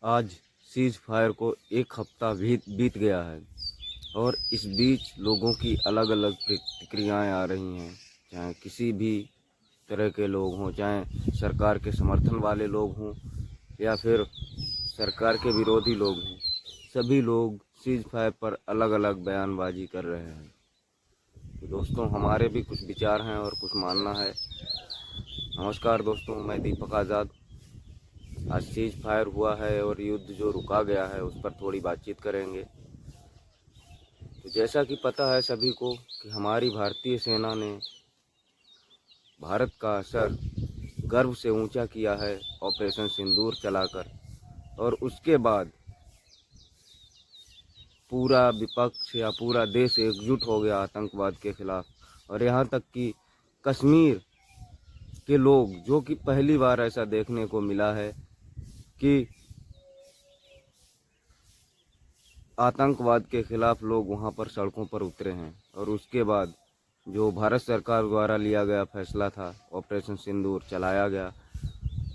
आज cease fire को एक हफ्ता बीत गया है और इस बीच लोगों की अलग अलग प्रतिक्रियाएं आ रही हैं। चाहे किसी भी तरह के लोग हों, चाहे सरकार के समर्थन वाले लोग हों या फिर सरकार के विरोधी लोग हों, सभी लोग सीज फायर पर अलग अलग बयानबाजी कर रहे हैं। तो दोस्तों, हमारे भी कुछ विचार हैं और कुछ मानना है। नमस्कार दोस्तों, मैं दीपक आज़ाद। आज सीज फायर हुआ है और युद्ध जो रुका गया है उस पर थोड़ी बातचीत करेंगे। तो जैसा कि पता है सभी को कि हमारी भारतीय सेना ने भारत का सर गर्व से ऊंचा किया है ऑपरेशन सिंदूर चलाकर, और उसके बाद पूरा विपक्ष या पूरा देश एकजुट हो गया आतंकवाद के खिलाफ। और यहाँ तक कि कश्मीर के लोग, जो कि पहली बार ऐसा देखने को मिला है कि आतंकवाद के खिलाफ लोग वहां पर सड़कों पर उतरे हैं। और उसके बाद जो भारत सरकार द्वारा लिया गया फैसला था, ऑपरेशन सिंदूर चलाया गया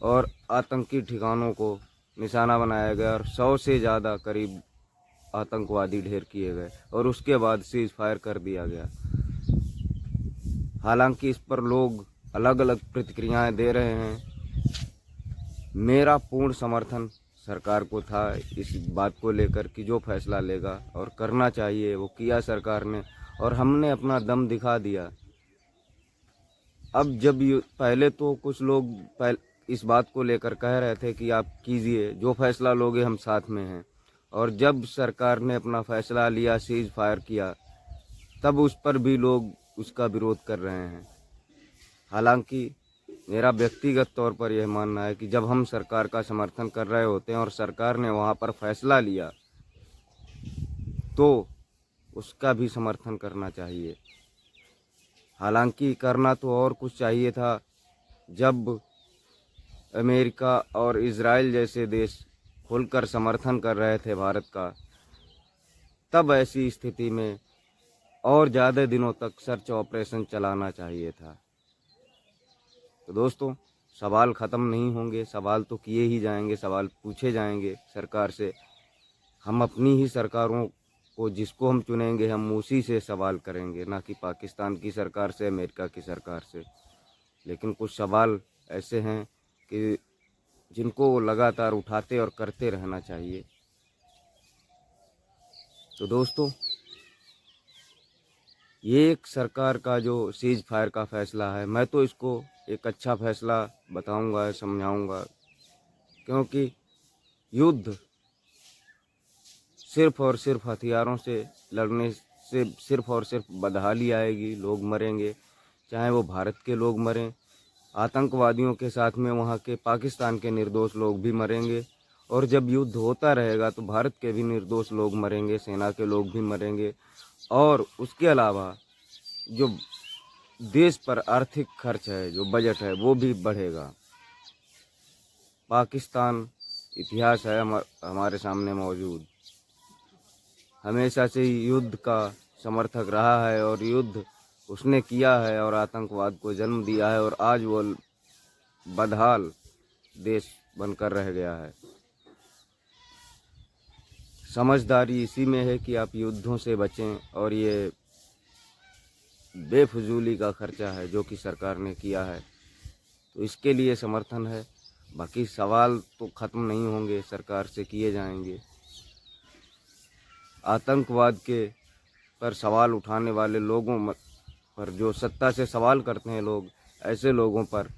और आतंकी ठिकानों को निशाना बनाया गया और 100 से ज़्यादा करीब आतंकवादी ढेर किए गए और उसके बाद सीज फायर कर दिया गया। हालांकि इस पर लोग अलग अलग प्रतिक्रियाएं दे रहे हैं। मेरा पूर्ण समर्थन सरकार को था इस बात को लेकर कि जो फैसला लेगा और करना चाहिए वो किया सरकार ने, और हमने अपना दम दिखा दिया। अब जब पहले तो कुछ लोग इस बात को लेकर कह रहे थे कि आप कीजिए, जो फैसला लोगे हम साथ में हैं, और जब सरकार ने अपना फैसला लिया, सीज फायर किया, तब उस पर भी लोग उसका विरोध कर रहे हैं। हालांकि मेरा व्यक्तिगत तौर पर यह मानना है कि जब हम सरकार का समर्थन कर रहे होते हैं और सरकार ने वहां पर फैसला लिया तो उसका भी समर्थन करना चाहिए। हालांकि करना तो और कुछ चाहिए था। जब अमेरिका और इजराइल जैसे देश खुलकर समर्थन कर रहे थे भारत का, तब ऐसी स्थिति में और ज़्यादा दिनों तक सर्च ऑपरेशन चलाना चाहिए था। तो दोस्तों, सवाल ख़त्म नहीं होंगे, सवाल तो किए ही जाएंगे, सवाल पूछे जाएंगे सरकार से। हम अपनी ही सरकारों को, जिसको हम चुनेंगे, हम उसी से सवाल करेंगे, ना कि पाकिस्तान की सरकार से, अमेरिका की सरकार से। लेकिन कुछ सवाल ऐसे हैं कि जिनको लगातार उठाते और करते रहना चाहिए। तो दोस्तों, ये एक सरकार का जो सीज फायर का फैसला है, मैं तो इसको एक अच्छा फैसला बताऊंगा, समझाऊंगा, क्योंकि युद्ध सिर्फ और सिर्फ हथियारों से लड़ने से सिर्फ और सिर्फ बदहाली आएगी, लोग मरेंगे, चाहे वो भारत के लोग मरें, आतंकवादियों के साथ में वहाँ के पाकिस्तान के निर्दोष लोग भी मरेंगे। और जब युद्ध होता रहेगा तो भारत के भी निर्दोष लोग मरेंगे, सेना के लोग भी मरेंगे, और उसके अलावा जो देश पर आर्थिक खर्च है, जो बजट है, वो भी बढ़ेगा। पाकिस्तान इतिहास है हमारे सामने मौजूद, हमेशा से ही युद्ध का समर्थक रहा है और युद्ध उसने किया है और आतंकवाद को जन्म दिया है, और आज वो बदहाल देश बनकर रह गया है। समझदारी इसी में है कि आप युद्धों से बचें, और ये बेफजूली का खर्चा है जो कि सरकार ने किया है, तो इसके लिए समर्थन है। बाकी सवाल तो ख़त्म नहीं होंगे, सरकार से किए जाएंगे। आतंकवाद के पर सवाल उठाने वाले लोगों पर, जो सत्ता से सवाल करते हैं लोग, ऐसे लोगों पर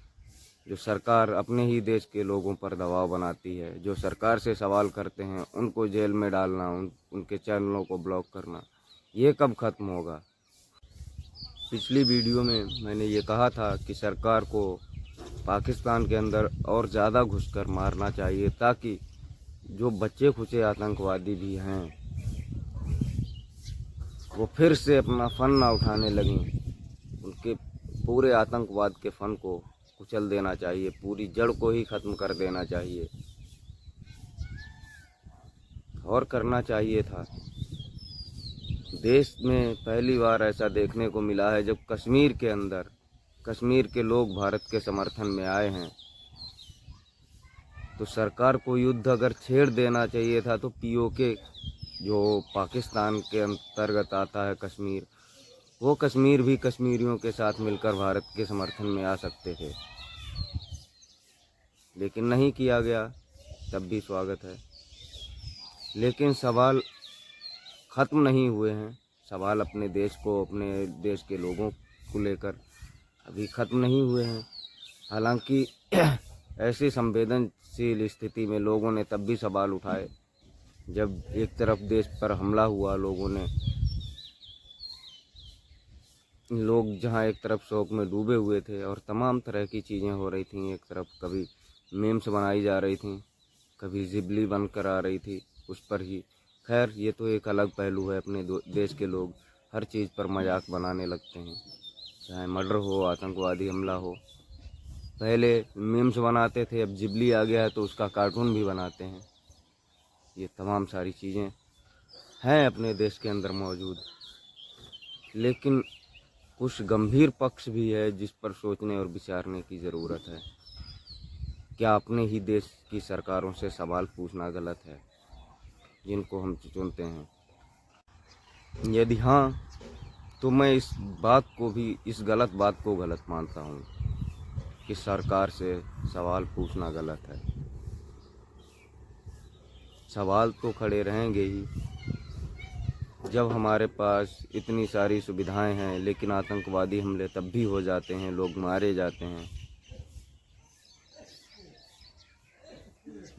जो सरकार अपने ही देश के लोगों पर दबाव बनाती है, जो सरकार से सवाल करते हैं, उनको जेल में डालना, उनके चैनलों को ब्लॉक करना, ये कब ख़त्म होगा? पिछली वीडियो में मैंने ये कहा था कि सरकार को पाकिस्तान के अंदर और ज़्यादा घुसकर मारना चाहिए, ताकि जो बच्चे खुचे आतंकवादी भी हैं वो फिर से अपना फन ना उठाने लगें। उनके पूरे आतंकवाद के फन को कुचल देना चाहिए, पूरी जड़ को ही ख़त्म कर देना चाहिए। और करना चाहिए था। देश में पहली बार ऐसा देखने को मिला है जब कश्मीर के अंदर कश्मीर के लोग भारत के समर्थन में आए हैं। तो सरकार को युद्ध अगर छेड़ देना चाहिए था तो पीओके जो पाकिस्तान के अंतर्गत आता है कश्मीर, वो कश्मीर भी कश्मीरियों के साथ मिलकर भारत के समर्थन में आ सकते थे, लेकिन नहीं किया गया, तब भी स्वागत है। लेकिन सवाल ख़त्म नहीं हुए हैं, सवाल अपने देश को, अपने देश के लोगों को लेकर अभी ख़त्म नहीं हुए हैं। हालांकि ऐसी संवेदनशील स्थिति में लोगों ने तब भी सवाल उठाए जब एक तरफ देश पर हमला हुआ, लोग जहां एक तरफ शोक में डूबे हुए थे और तमाम तरह की चीज़ें हो रही थीं। एक तरफ कभी मीम्स बनाई जा रही थी, कभी जिबली बनकर आ रही थी उस पर ही। खैर, ये तो एक अलग पहलू है। अपने देश के लोग हर चीज़ पर मजाक बनाने लगते हैं, चाहे मर्डर हो, आतंकवादी हमला हो। पहले मीम्स बनाते थे, अब जिबली आ गया है तो उसका कार्टून भी बनाते हैं। ये तमाम सारी चीज़ें हैं अपने देश के अंदर मौजूद, लेकिन कुछ गंभीर पक्ष भी है जिस पर सोचने और विचारने की ज़रूरत है। क्या अपने ही देश की सरकारों से सवाल पूछना गलत है, जिनको हम चुनते हैं? यदि हाँ, तो मैं इस गलत बात को गलत मानता हूँ कि सरकार से सवाल पूछना गलत है। सवाल तो खड़े रहेंगे ही जब हमारे पास इतनी सारी सुविधाएं हैं, लेकिन आतंकवादी हमले तब भी हो जाते हैं, लोग मारे जाते हैं।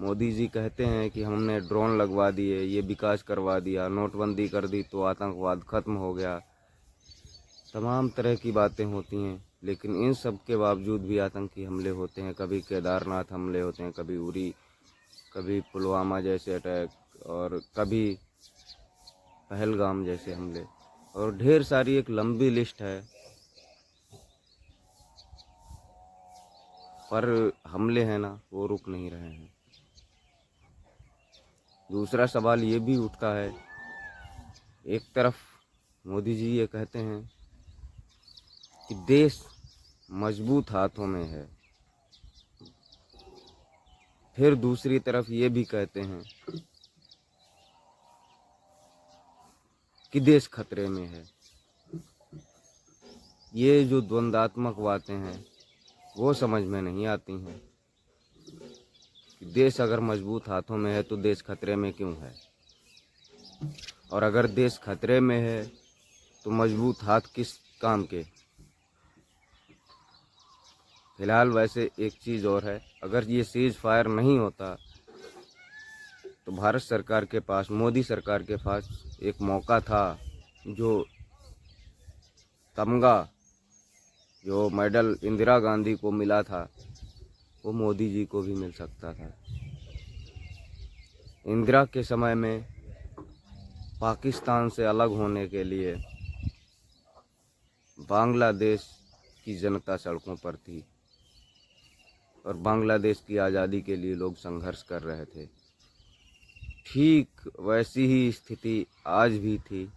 मोदी जी कहते हैं कि हमने ड्रोन लगवा दिए, ये विकास करवा दिया, नोटबंदी कर दी तो आतंकवाद खत्म हो गया। तमाम तरह की बातें होती हैं, लेकिन इन सब के बावजूद भी आतंकी हमले होते हैं। कभी केदारनाथ हमले होते हैं, कभी उरी, कभी पुलवामा जैसे अटैक, और कभी पहलगाम जैसे हमले, और ढेर सारी एक लंबी लिस्ट है। पर हमले हैं ना, वो रुक नहीं रहे हैं। दूसरा सवाल ये भी उठता है, एक तरफ मोदी जी ये कहते हैं कि देश मजबूत हाथों में है, फिर दूसरी तरफ ये भी कहते हैं कि देश खतरे में है। ये जो द्वंद्वात्मक बातें हैं वो समझ में नहीं आती हैं कि देश अगर मजबूत हाथों में है तो देश खतरे में क्यों है, और अगर देश खतरे में है तो मजबूत हाथ किस काम के। फिलहाल वैसे एक चीज़ और है, अगर ये सीज फायर नहीं होता तो भारत सरकार के पास, मोदी सरकार के पास एक मौका था, जो तमगा, जो मेडल इंदिरा गांधी को मिला था, वो मोदी जी को भी मिल सकता था। इंदिरा के समय में पाकिस्तान से अलग होने के लिए बांग्लादेश की जनता सड़कों पर थी और बांग्लादेश की आज़ादी के लिए लोग संघर्ष कर रहे थे। ठीक वैसी ही स्थिति आज भी थी,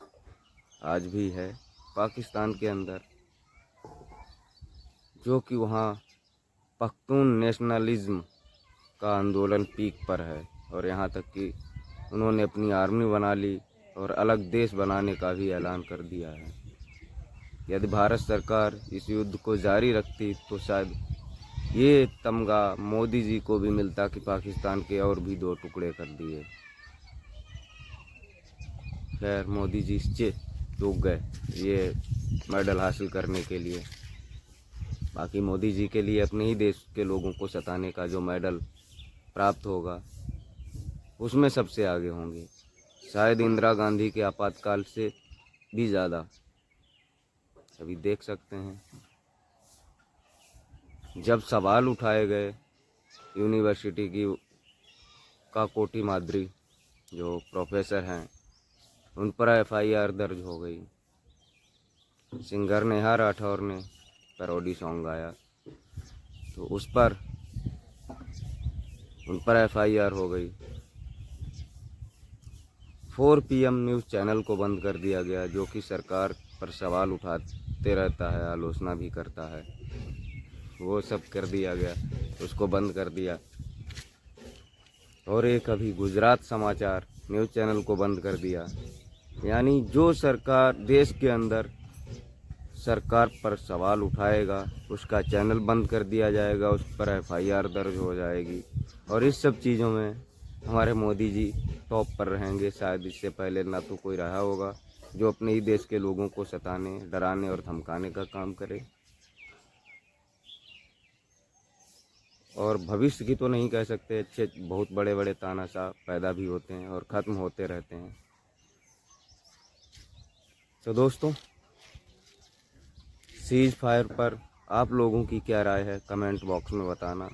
आज भी है पाकिस्तान के अंदर, जो कि वहाँ पख्तून नेशनलिज्म का आंदोलन पीक पर है, और यहाँ तक कि उन्होंने अपनी आर्मी बना ली और अलग देश बनाने का भी ऐलान कर दिया है। यदि भारत सरकार इस युद्ध को जारी रखती तो शायद ये तमगा मोदी जी को भी मिलता कि पाकिस्तान के और भी 2 टुकड़े कर दिए। खैर, मोदी जी चूक गए ये मेडल हासिल करने के लिए। बाकी मोदी जी के लिए अपने ही देश के लोगों को सताने का जो मेडल प्राप्त होगा उसमें सबसे आगे होंगे, शायद इंदिरा गांधी के आपातकाल से भी ज़्यादा। अभी देख सकते हैं जब सवाल उठाए गए यूनिवर्सिटी का कोटी मादरी जो प्रोफेसर हैं, उन पर एफआईआर दर्ज हो गई। सिंगर नेहा राठौर ने पैरोडी सॉन्ग गाया तो उस पर उन पर एफआईआर हो गई। 4 PM न्यूज़ चैनल को बंद कर दिया गया, जो कि सरकार पर सवाल उठाते रहता है, आलोचना भी करता है। वो सब कर दिया गया, उसको बंद कर दिया। और एक अभी गुजरात समाचार न्यूज़ चैनल को बंद कर दिया। यानी जो सरकार देश के अंदर सरकार पर सवाल उठाएगा उसका चैनल बंद कर दिया जाएगा, उस पर FIR दर्ज हो जाएगी। और इस सब चीज़ों में हमारे मोदी जी टॉप पर रहेंगे। शायद इससे पहले ना तो कोई रहा होगा जो अपने ही देश के लोगों को सताने, डराने और धमकाने का काम करे। और भविष्य की तो नहीं कह सकते, अच्छे बहुत बड़े बड़े तानाशाह पैदा भी होते हैं और ख़त्म होते रहते हैं। तो दोस्तों, सीज फायर पर आप लोगों की क्या राय है कमेंट बॉक्स में बताना।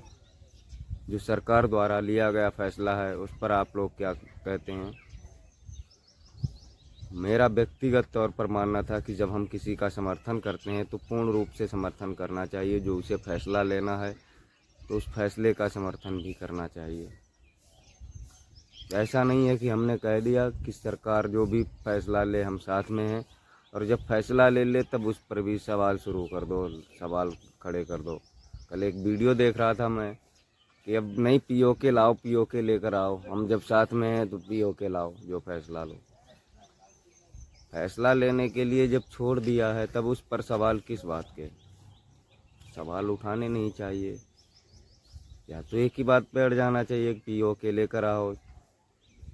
जो सरकार द्वारा लिया गया फैसला है उस पर आप लोग क्या कहते हैं। मेरा व्यक्तिगत तौर पर मानना था कि जब हम किसी का समर्थन करते हैं तो पूर्ण रूप से समर्थन करना चाहिए। जो उसे फैसला लेना है तो उस फैसले का समर्थन भी करना चाहिए। ऐसा नहीं है कि हमने कह दिया कि सरकार जो भी फैसला ले हम साथ में हैं, और जब फैसला ले ले तब उस पर भी सवाल शुरू कर दो, सवाल खड़े कर दो। कल एक वीडियो देख रहा था मैं कि अब नहीं POK लाओ, POK लेकर आओ, हम जब साथ में हैं तो POK लाओ, जो फैसला लो। फैसला लेने के लिए जब छोड़ दिया है तब उस पर सवाल किस बात के। सवाल उठाने नहीं चाहिए, या तो एक ही बात पे अड़ जाना चाहिए कि POK लेकर आओ,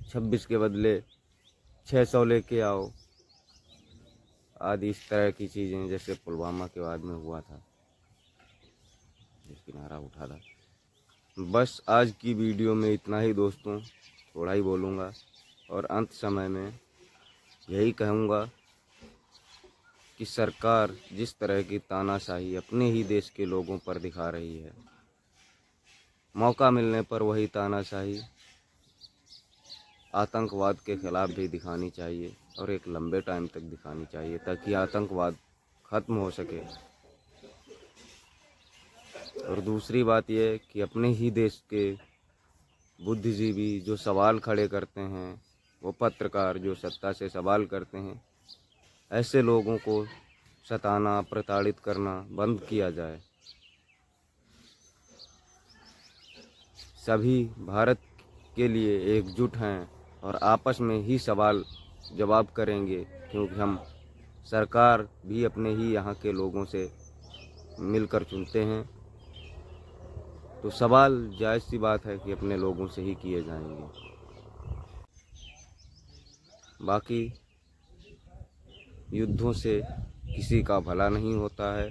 26 के बदले 600 लेके आओ, आदि इस तरह की चीज़ें जैसे पुलवामा के बाद में हुआ था, जिसकी नारा उठा था। बस आज की वीडियो में इतना ही दोस्तों, थोड़ा ही बोलूँगा और अंत समय में यही कहूँगा कि सरकार जिस तरह की तानाशाही अपने ही देश के लोगों पर दिखा रही है, मौका मिलने पर वही तानाशाही आतंकवाद के खिलाफ भी दिखानी चाहिए और एक लंबे टाइम तक दिखानी चाहिए, ताकि आतंकवाद ख़त्म हो सके। और दूसरी बात यह कि अपने ही देश के बुद्धिजीवी जो सवाल खड़े करते हैं, वो पत्रकार जो सत्ता से सवाल करते हैं, ऐसे लोगों को सताना, प्रताड़ित करना बंद किया जाए। सभी भारत के लिए एकजुट हैं और आपस में ही सवाल जवाब करेंगे, क्योंकि हम सरकार भी अपने ही यहाँ के लोगों से मिलकर चुनते हैं। तो सवाल जायज़ सी बात है कि अपने लोगों से ही किए जाएंगे। बाकी युद्धों से किसी का भला नहीं होता है।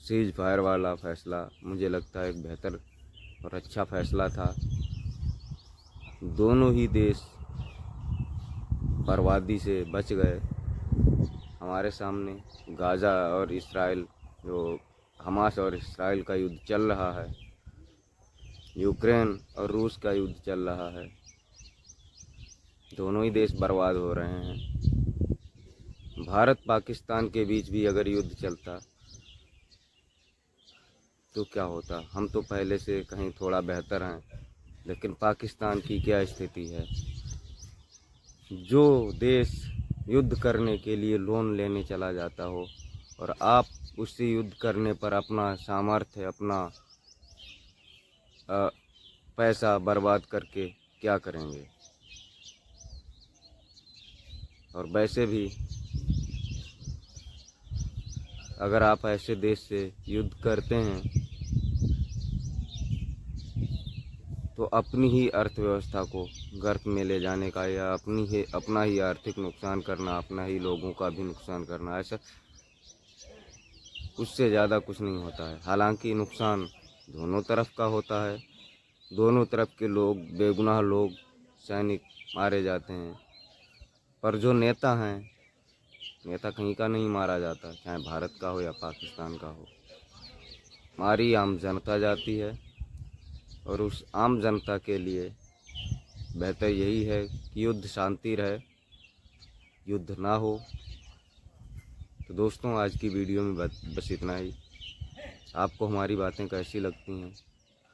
सीज फायर वाला फैसला मुझे लगता है एक बेहतर और अच्छा फैसला था। दोनों ही देश बर्बादी से बच गए। हमारे सामने गाज़ा और इसराइल, जो हमास और इसराइल का युद्ध चल रहा है, यूक्रेन और रूस का युद्ध चल रहा है, दोनों ही देश बर्बाद हो रहे हैं। भारत पाकिस्तान के बीच भी अगर युद्ध चलता तो क्या होता। हम तो पहले से कहीं थोड़ा बेहतर हैं, लेकिन पाकिस्तान की क्या स्थिति है। जो देश युद्ध करने के लिए लोन लेने चला जाता हो और आप उससे युद्ध करने पर अपना सामर्थ्य, अपना पैसा बर्बाद करके क्या करेंगे। और वैसे भी अगर आप ऐसे देश से युद्ध करते हैं तो अपनी ही अर्थव्यवस्था को गर्क में ले जाने का, या अपना ही आर्थिक नुकसान करना, अपना ही लोगों का भी नुकसान करना, ऐसा उससे ज़्यादा कुछ नहीं होता है। हालांकि नुकसान दोनों तरफ का होता है, दोनों तरफ के लोग, बेगुनाह लोग, सैनिक मारे जाते हैं। पर जो नेता हैं, नेता कहीं का नहीं मारा जाता, चाहे भारत का हो या पाकिस्तान का हो। हमारी आम जनता जाती है, और उस आम जनता के लिए बेहतर यही है कि युद्ध शांति रहे, युद्ध ना हो। तो दोस्तों, आज की वीडियो में बस इतना ही। आपको हमारी बातें कैसी लगती हैं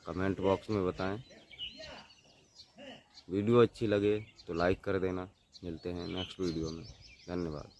कमेंट बॉक्स में बताएं। वीडियो अच्छी लगे तो लाइक कर देना। मिलते हैं नेक्स्ट वीडियो में। धन्यवाद।